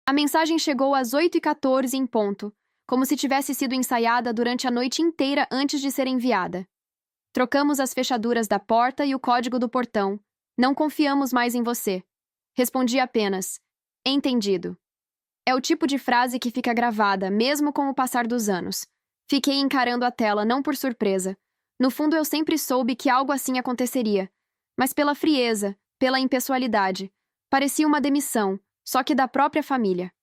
A mensagem chegou às 8h14 em ponto, como se tivesse sido ensaiada durante a noite inteira antes de ser enviada. Trocamos as fechaduras da porta e o código do portão. Não confiamos mais em você. Respondi apenas: entendido. É o tipo de frase que fica gravada, mesmo com o passar dos anos. Fiquei encarando a tela, não por surpresa. No fundo, eu sempre soube que algo assim aconteceria. Mas pela frieza, pela impessoalidade. Parecia uma demissão, só que da própria família.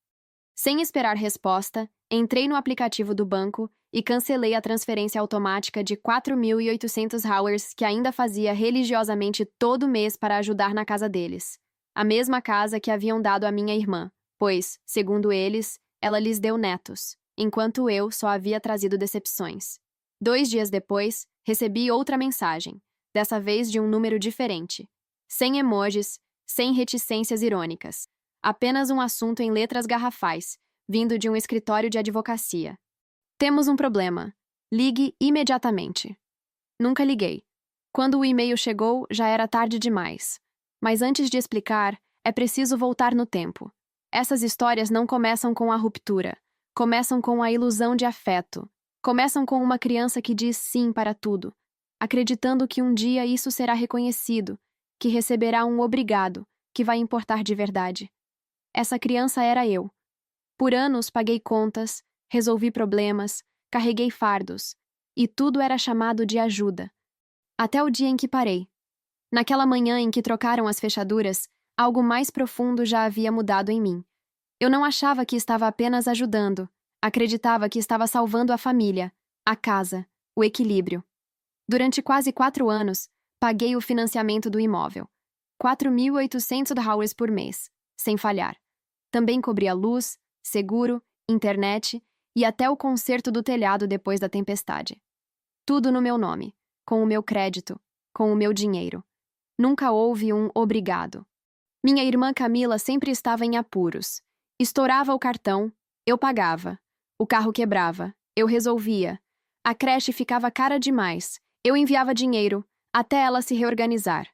Sem esperar resposta, entrei no aplicativo do banco e cancelei a transferência automática de 4.800 hours que ainda fazia religiosamente todo mês para ajudar na casa deles. A mesma casa que haviam dado à minha irmã, pois, segundo eles, ela lhes deu netos, enquanto eu só havia trazido decepções. 2 dias depois, recebi outra mensagem, dessa vez de um número diferente. Sem emojis, sem reticências irônicas. Apenas um assunto em letras garrafais, vindo de um escritório de advocacia. Temos um problema. Ligue imediatamente. Nunca liguei. Quando o e-mail chegou, já era tarde demais. Mas antes de explicar, é preciso voltar no tempo. Essas histórias não começam com a ruptura. Começam com a ilusão de afeto. Começam com uma criança que diz sim para tudo, acreditando que um dia isso será reconhecido, que receberá um obrigado, que vai importar de verdade. Essa criança era eu. Por anos paguei contas, resolvi problemas, carreguei fardos, e tudo era chamado de ajuda. Até o dia em que parei. Naquela manhã em que trocaram as fechaduras, algo mais profundo já havia mudado em mim. Eu não achava que estava apenas ajudando, acreditava que estava salvando a família, a casa, o equilíbrio. Durante quase 4 anos, paguei o financiamento do imóvel. 4.800 hours por mês, sem falhar. Também cobria luz, seguro, internet e até o conserto do telhado depois da tempestade. Tudo no meu nome, com o meu crédito, com o meu dinheiro. Nunca houve um obrigado. Minha irmã Camila sempre estava em apuros. Estourava o cartão, eu pagava. O carro quebrava, eu resolvia. A creche ficava cara demais, eu enviava dinheiro, até ela se reorganizar.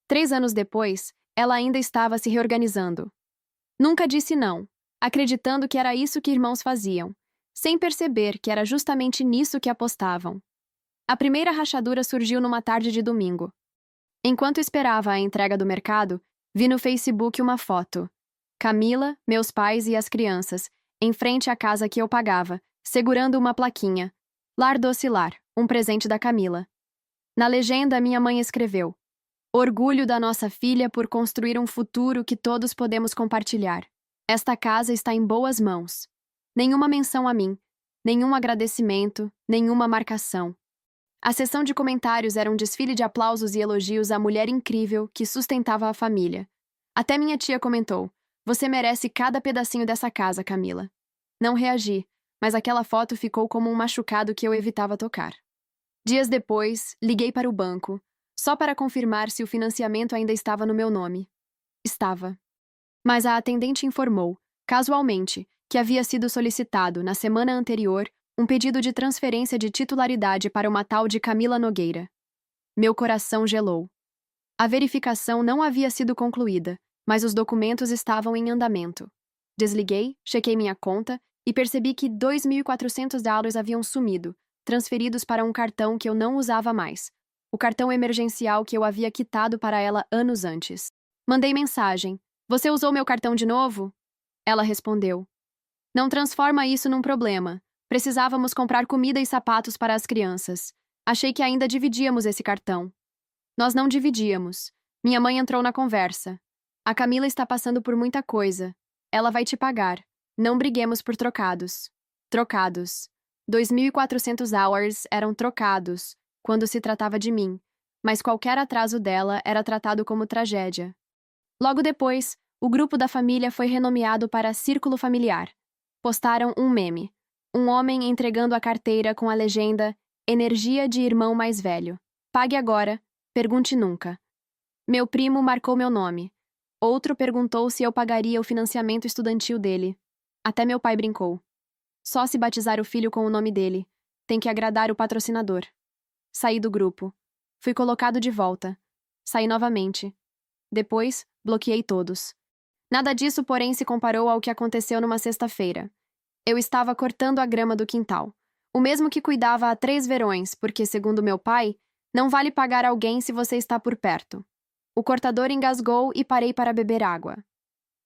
3 anos depois, ela ainda estava se reorganizando. Nunca disse não, acreditando que era isso que irmãos faziam, sem perceber que era justamente nisso que apostavam. A primeira rachadura surgiu numa tarde de domingo. Enquanto esperava a entrega do mercado, vi no Facebook uma foto. Camila, meus pais e as crianças, em frente à casa que eu pagava, segurando uma plaquinha. Lar Doce Lar, um presente da Camila. Na legenda, minha mãe escreveu: orgulho da nossa filha por construir um futuro que todos podemos compartilhar. Esta casa está em boas mãos. Nenhuma menção a mim, nenhum agradecimento, nenhuma marcação. A seção de comentários era um desfile de aplausos e elogios à mulher incrível que sustentava a família. Até minha tia comentou: você merece cada pedacinho dessa casa, Camila. Não reagi, mas aquela foto ficou como um machucado que eu evitava tocar. Dias depois, liguei para o banco, só para confirmar se o financiamento ainda estava no meu nome. Estava. Mas a atendente informou, casualmente, que havia sido solicitado, na semana anterior, um pedido de transferência de titularidade para uma tal de Camila Nogueira. Meu coração gelou. A verificação não havia sido concluída, mas os documentos estavam em andamento. Desliguei, chequei minha conta e percebi que $2.400 haviam sumido, transferidos para um cartão que eu não usava mais, o cartão emergencial que eu havia quitado para ela anos antes. Mandei mensagem: você usou meu cartão de novo? Ela respondeu: não transforma isso num problema. Precisávamos comprar comida e sapatos para as crianças. Achei que ainda dividíamos esse cartão. Nós não dividíamos. Minha mãe entrou na conversa. A Camila está passando por muita coisa. Ela vai te pagar. Não briguemos por trocados. Trocados. 2.400 hours eram trocados, quando se tratava de mim, mas qualquer atraso dela era tratado como tragédia. Logo depois, o grupo da família foi renomeado para Círculo Familiar. Postaram um meme. Um homem entregando a carteira com a legenda Energia de irmão mais velho. Pague agora, pergunte nunca. Meu primo marcou meu nome. Outro perguntou se eu pagaria o financiamento estudantil dele. Até meu pai brincou. Só se batizar o filho com o nome dele. Tem que agradar o patrocinador. Saí do grupo. Fui colocado de volta. Saí novamente. Depois, bloqueei todos. Nada disso, porém, se comparou ao que aconteceu numa sexta-feira. Eu estava cortando a grama do quintal. O mesmo que cuidava há 3 verões, porque, segundo meu pai, não vale pagar alguém se você está por perto. O cortador engasgou e parei para beber água.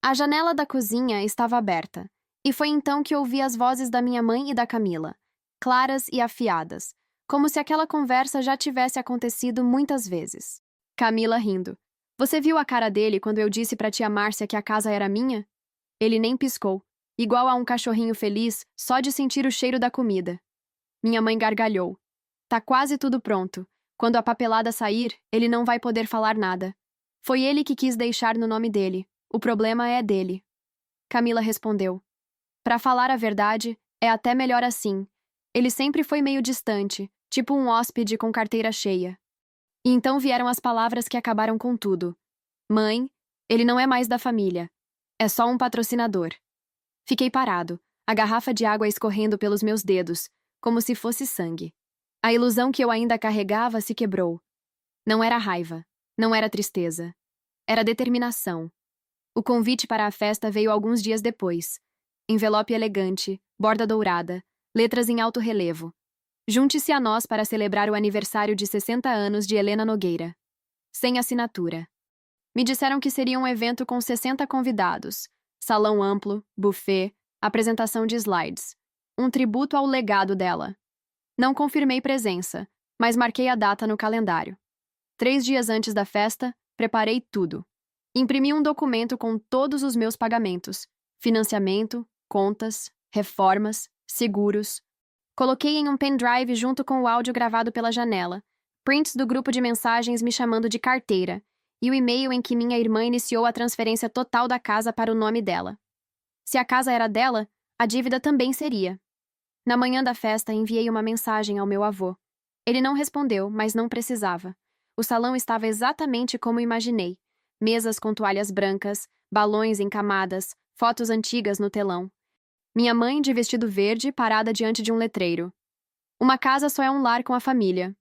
A janela da cozinha estava aberta, e foi então que ouvi as vozes da minha mãe e da Camila, claras e afiadas, como se aquela conversa já tivesse acontecido muitas vezes. Camila rindo. Você viu a cara dele quando eu disse para tia Márcia que a casa era minha? Ele nem piscou, igual a um cachorrinho feliz só de sentir o cheiro da comida. Minha mãe gargalhou. Tá quase tudo pronto. Quando a papelada sair, ele não vai poder falar nada. Foi ele que quis deixar no nome dele. O problema é dele. Camila respondeu. Para falar a verdade, é até melhor assim. Ele sempre foi meio distante, tipo um hóspede com carteira cheia. E então vieram as palavras que acabaram com tudo. Mãe, ele não é mais da família. É só um patrocinador. Fiquei parado, a garrafa de água escorrendo pelos meus dedos, como se fosse sangue. A ilusão que eu ainda carregava se quebrou. Não era raiva, não era tristeza. Era determinação. O convite para a festa veio alguns dias depois. Envelope elegante, borda dourada, letras em alto relevo. Junte-se a nós para celebrar o aniversário de 60 anos de Helena Nogueira. Sem assinatura. Me disseram que seria um evento com 60 convidados. Salão amplo, buffet, apresentação de slides. Um tributo ao legado dela. Não confirmei presença, mas marquei a data no calendário. 3 dias antes da festa, preparei tudo. Imprimi um documento com todos os meus pagamentos, financiamento, contas, reformas, seguros. Coloquei em um pendrive junto com o áudio gravado pela janela, prints do grupo de mensagens me chamando de carteira, e o e-mail em que minha irmã iniciou a transferência total da casa para o nome dela. Se a casa era dela, a dívida também seria. Na manhã da festa, enviei uma mensagem ao meu avô. Ele não respondeu, mas não precisava. O salão estava exatamente como imaginei. Mesas com toalhas brancas, balões em camadas, fotos antigas no telão. Minha mãe, de vestido verde, parada diante de um letreiro. Uma casa só é um lar com a família.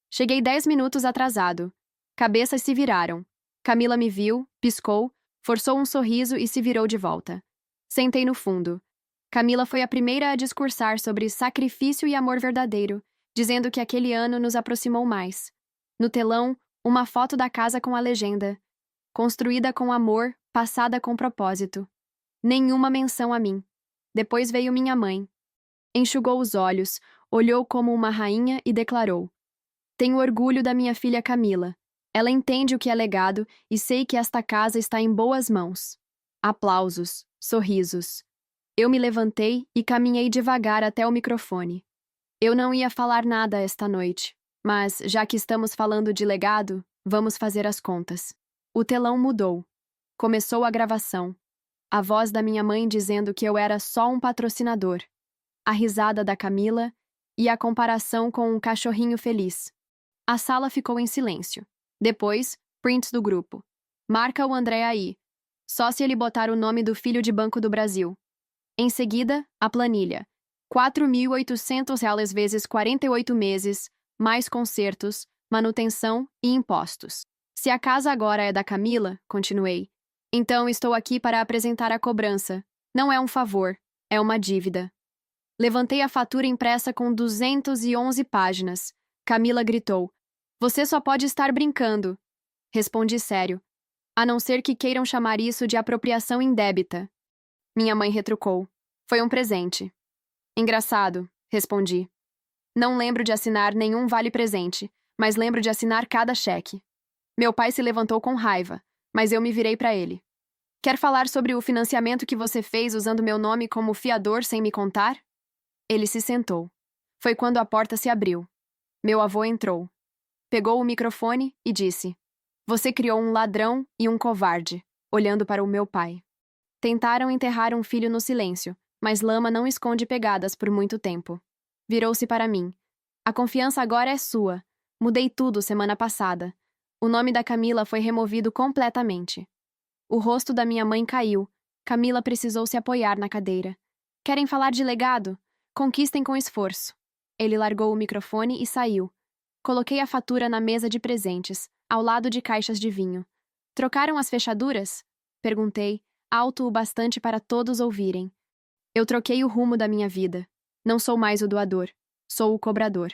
Cheguei 10 minutos atrasado. Cabeças se viraram. Camila me viu, piscou, forçou um sorriso e se virou de volta. Sentei no fundo. Camila foi a primeira a discursar sobre sacrifício e amor verdadeiro, dizendo que aquele ano nos aproximou mais. No telão, uma foto da casa com a legenda: construída com amor, passada com propósito. Nenhuma menção a mim. Depois veio minha mãe. Enxugou os olhos, olhou como uma rainha e declarou: Tenho orgulho da minha filha Camila. Ela entende o que é legado e sei que esta casa está em boas mãos. Aplausos, sorrisos. Eu me levantei e caminhei devagar até o microfone. Eu não ia falar nada esta noite, mas, já que estamos falando de legado, vamos fazer as contas. O telão mudou. Começou a gravação. A voz da minha mãe dizendo que eu era só um patrocinador. A risada da Camila e a comparação com um cachorrinho feliz. A sala ficou em silêncio. Depois, prints do grupo. Marca o André aí. Só se ele botar o nome do filho de Banco do Brasil. Em seguida, a planilha. R$ 4.800 vezes 48 meses, mais consertos, manutenção e impostos. Se a casa agora é da Camila, continuei, então estou aqui para apresentar a cobrança. Não é um favor, é uma dívida. Levantei a fatura impressa com 211 páginas. Camila gritou: Você só pode estar brincando. Respondi sério. A não ser que queiram chamar isso de apropriação indébita. Minha mãe retrucou: Foi um presente. Engraçado, respondi. Não lembro de assinar nenhum vale-presente, mas lembro de assinar cada cheque. Meu pai se levantou com raiva, mas eu me virei para ele. Quer falar sobre o financiamento que você fez usando meu nome como fiador sem me contar? Ele se sentou. Foi quando a porta se abriu. Meu avô entrou. Pegou o microfone e disse: Você criou um ladrão e um covarde, olhando para o meu pai. Tentaram enterrar um filho no silêncio, mas lama não esconde pegadas por muito tempo. Virou-se para mim. A confiança agora é sua. Mudei tudo semana passada. O nome da Camila foi removido completamente. O rosto da minha mãe caiu. Camila precisou se apoiar na cadeira. Querem falar de legado? Conquistem com esforço. Ele largou o microfone e saiu. Coloquei a fatura na mesa de presentes, ao lado de caixas de vinho. Trocaram as fechaduras? Perguntei, alto o bastante para todos ouvirem. Eu troquei o rumo da minha vida. Não sou mais o doador, sou o cobrador.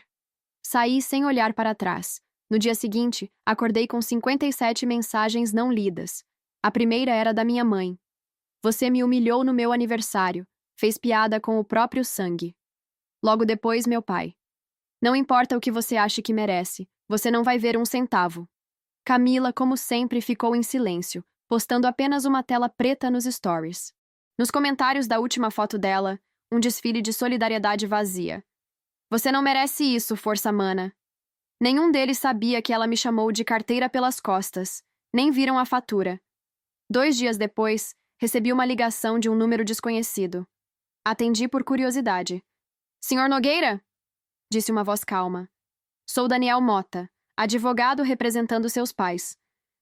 Saí sem olhar para trás. No dia seguinte, acordei com 57 mensagens não lidas. A primeira era da minha mãe. Você me humilhou no meu aniversário. Fez piada com o próprio sangue. Logo depois, meu pai. Não importa o que você ache que merece, você não vai ver um centavo. Camila, como sempre, ficou em silêncio, postando apenas uma tela preta nos stories. Nos comentários da última foto dela, um desfile de solidariedade vazia. Você não merece isso, força mana. Nenhum deles sabia que ela me chamou de carteira pelas costas, nem viram a fatura. 2 dias depois, recebi uma ligação de um número desconhecido. Atendi por curiosidade. Senhor Nogueira? Disse uma voz calma. Sou Daniel Mota, advogado representando seus pais.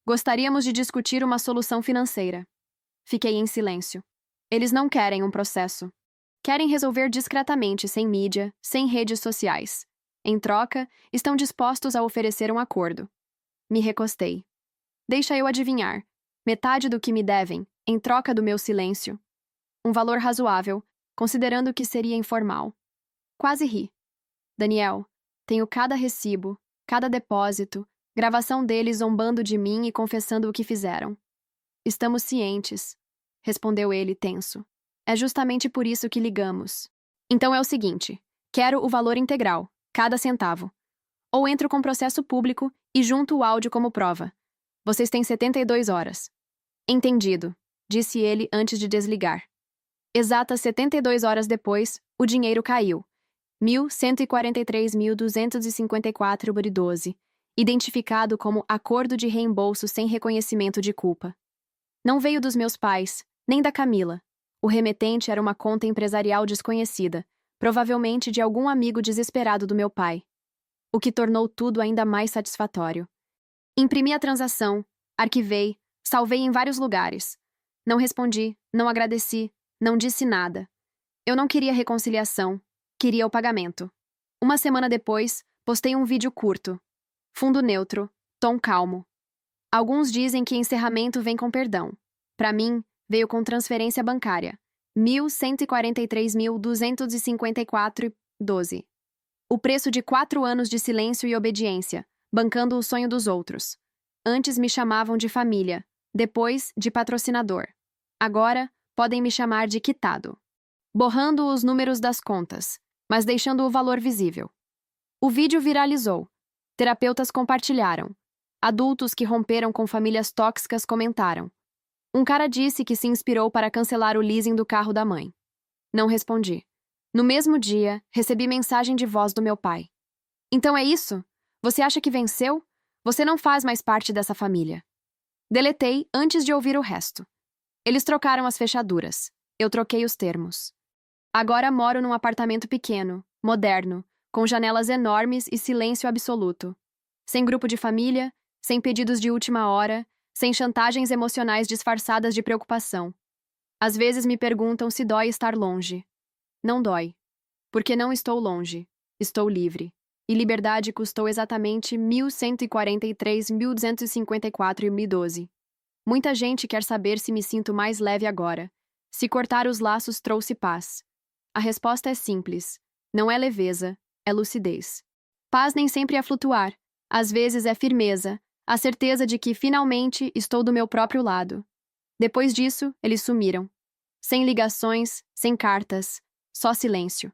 Gostaríamos de discutir uma solução financeira. Fiquei em silêncio. Eles não querem um processo. Querem resolver discretamente, sem mídia, sem redes sociais. Em troca, estão dispostos a oferecer um acordo. Me recostei. Deixa eu adivinhar. Metade do que me devem, em troca do meu silêncio. Um valor razoável, considerando que seria informal. Quase ri. Daniel, tenho cada recibo, cada depósito, gravação deles zombando de mim e confessando o que fizeram. Estamos cientes, respondeu ele tenso. É justamente por isso que ligamos. Então é o seguinte, quero o valor integral, cada centavo. Ou entro com processo público e junto o áudio como prova. Vocês têm 72 horas. Entendido, disse ele antes de desligar. Exatas 72 horas depois, o dinheiro caiu. 1.143.254,12, identificado como acordo de reembolso sem reconhecimento de culpa. Não veio dos meus pais, nem da Camila. O remetente era uma conta empresarial desconhecida, provavelmente de algum amigo desesperado do meu pai. O que tornou tudo ainda mais satisfatório. Imprimi a transação, arquivei, salvei em vários lugares. Não respondi, não agradeci, não disse nada. Eu não queria reconciliação, queria o pagamento. Uma semana depois, postei um vídeo curto. Fundo neutro, tom calmo. Alguns dizem que encerramento vem com perdão. Para mim, veio com transferência bancária. 1.143.254,12. O preço de 4 anos de silêncio e obediência, bancando o sonho dos outros. Antes me chamavam de família, depois de patrocinador. Agora, podem me chamar de quitado. Borrando os números das contas, mas deixando o valor visível. O vídeo viralizou. Terapeutas compartilharam. Adultos que romperam com famílias tóxicas comentaram. Um cara disse que se inspirou para cancelar o leasing do carro da mãe. Não respondi. No mesmo dia, recebi mensagem de voz do meu pai. Então é isso? Você acha que venceu? Você não faz mais parte dessa família. Deletei antes de ouvir o resto. Eles trocaram as fechaduras. Eu troquei os termos. Agora moro num apartamento pequeno, moderno, com janelas enormes e silêncio absoluto. Sem grupo de família, sem pedidos de última hora, sem chantagens emocionais disfarçadas de preocupação. Às vezes me perguntam se dói estar longe. Não dói. Porque não estou longe. Estou livre. E liberdade custou exatamente 1.143.254,12. Muita gente quer saber se me sinto mais leve agora. Se cortar os laços trouxe paz. A resposta é simples. Não é leveza, é lucidez. Paz nem sempre é flutuar. Às vezes é firmeza, a certeza de que, finalmente, estou do meu próprio lado. Depois disso, eles sumiram. Sem ligações, sem cartas, só silêncio.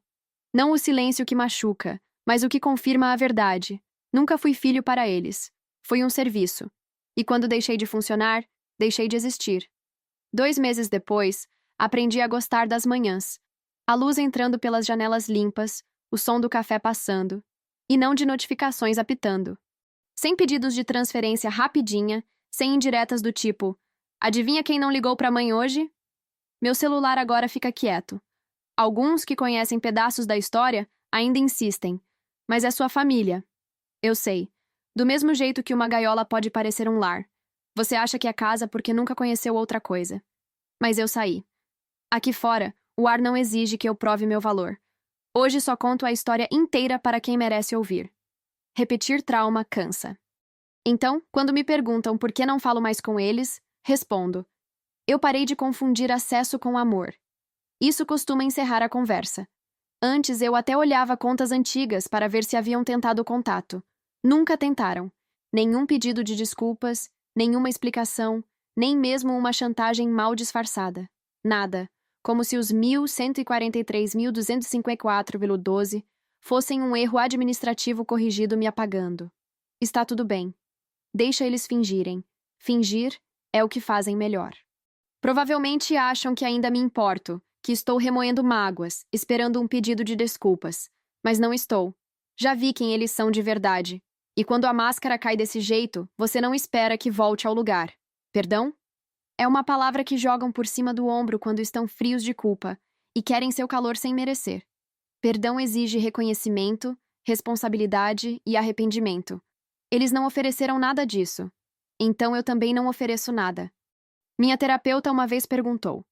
Não o silêncio que machuca, mas o que confirma a verdade. Nunca fui filho para eles. Fui um serviço. E quando deixei de funcionar, deixei de existir. 2 meses depois, aprendi a gostar das manhãs. A luz entrando pelas janelas limpas, o som do café passando, e não de notificações apitando. Sem pedidos de transferência rapidinha, sem indiretas do tipo, adivinha quem não ligou pra mãe hoje? Meu celular agora fica quieto. Alguns que conhecem pedaços da história ainda insistem, mas é sua família. Eu sei. Do mesmo jeito que uma gaiola pode parecer um lar. Você acha que é casa porque nunca conheceu outra coisa. Mas eu saí. Aqui fora, o ar não exige que eu prove meu valor. Hoje só conto a história inteira para quem merece ouvir. Repetir trauma cansa. Então, quando me perguntam por que não falo mais com eles, respondo: Eu parei de confundir acesso com amor. Isso costuma encerrar a conversa. Antes eu até olhava contas antigas para ver se haviam tentado contato. Nunca tentaram. Nenhum pedido de desculpas, nenhuma explicação, nem mesmo uma chantagem mal disfarçada. Nada. Como se os 1.143.254,12 fossem um erro administrativo corrigido me apagando. Está tudo bem. Deixa eles fingirem. Fingir é o que fazem melhor. Provavelmente acham que ainda me importo, que estou remoendo mágoas, esperando um pedido de desculpas. Mas não estou. Já vi quem eles são de verdade. E quando a máscara cai desse jeito, você não espera que volte ao lugar. Perdão? É uma palavra que jogam por cima do ombro quando estão frios de culpa e querem seu calor sem merecer. Perdão exige reconhecimento, responsabilidade e arrependimento. Eles não ofereceram nada disso. Então eu também não ofereço nada. Minha terapeuta uma vez perguntou: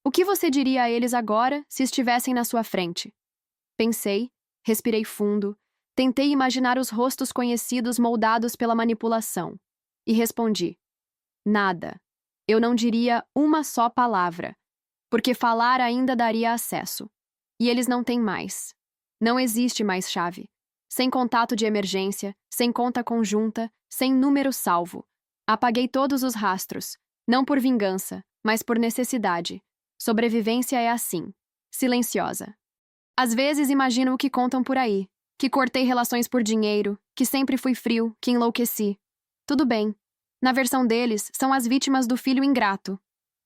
o que você diria a eles agora se estivessem na sua frente? Pensei, respirei fundo, tentei imaginar os rostos conhecidos moldados pela manipulação. E respondi: nada. Eu não diria uma só palavra, porque falar ainda daria acesso. E eles não têm mais. Não existe mais chave. Sem contato de emergência, sem conta conjunta, sem número salvo. Apaguei todos os rastros, não por vingança, mas por necessidade. Sobrevivência é assim, silenciosa. Às vezes imagino o que contam por aí, que cortei relações por dinheiro, que sempre fui frio, que enlouqueci. Tudo bem. Na versão deles, são as vítimas do filho ingrato.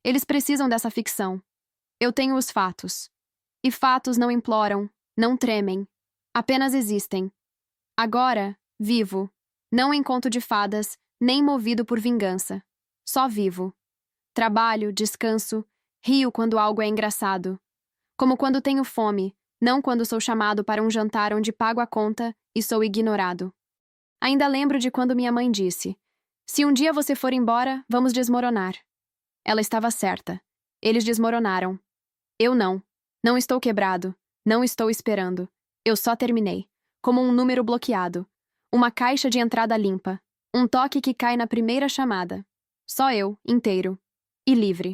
Eles precisam dessa ficção. Eu tenho os fatos. E fatos não imploram, não tremem. Apenas existem. Agora, vivo. Não em conto de fadas, nem movido por vingança. Só vivo. Trabalho, descanso, rio quando algo é engraçado. Como quando tenho fome, não quando sou chamado para um jantar onde pago a conta e sou ignorado. Ainda lembro de quando minha mãe disse: se um dia você for embora, vamos desmoronar. Ela estava certa. Eles desmoronaram. Eu não. Não estou quebrado. Não estou esperando. Eu só terminei. Como um número bloqueado. Uma caixa de entrada limpa. Um toque que cai na primeira chamada. Só eu, inteiro. E livre.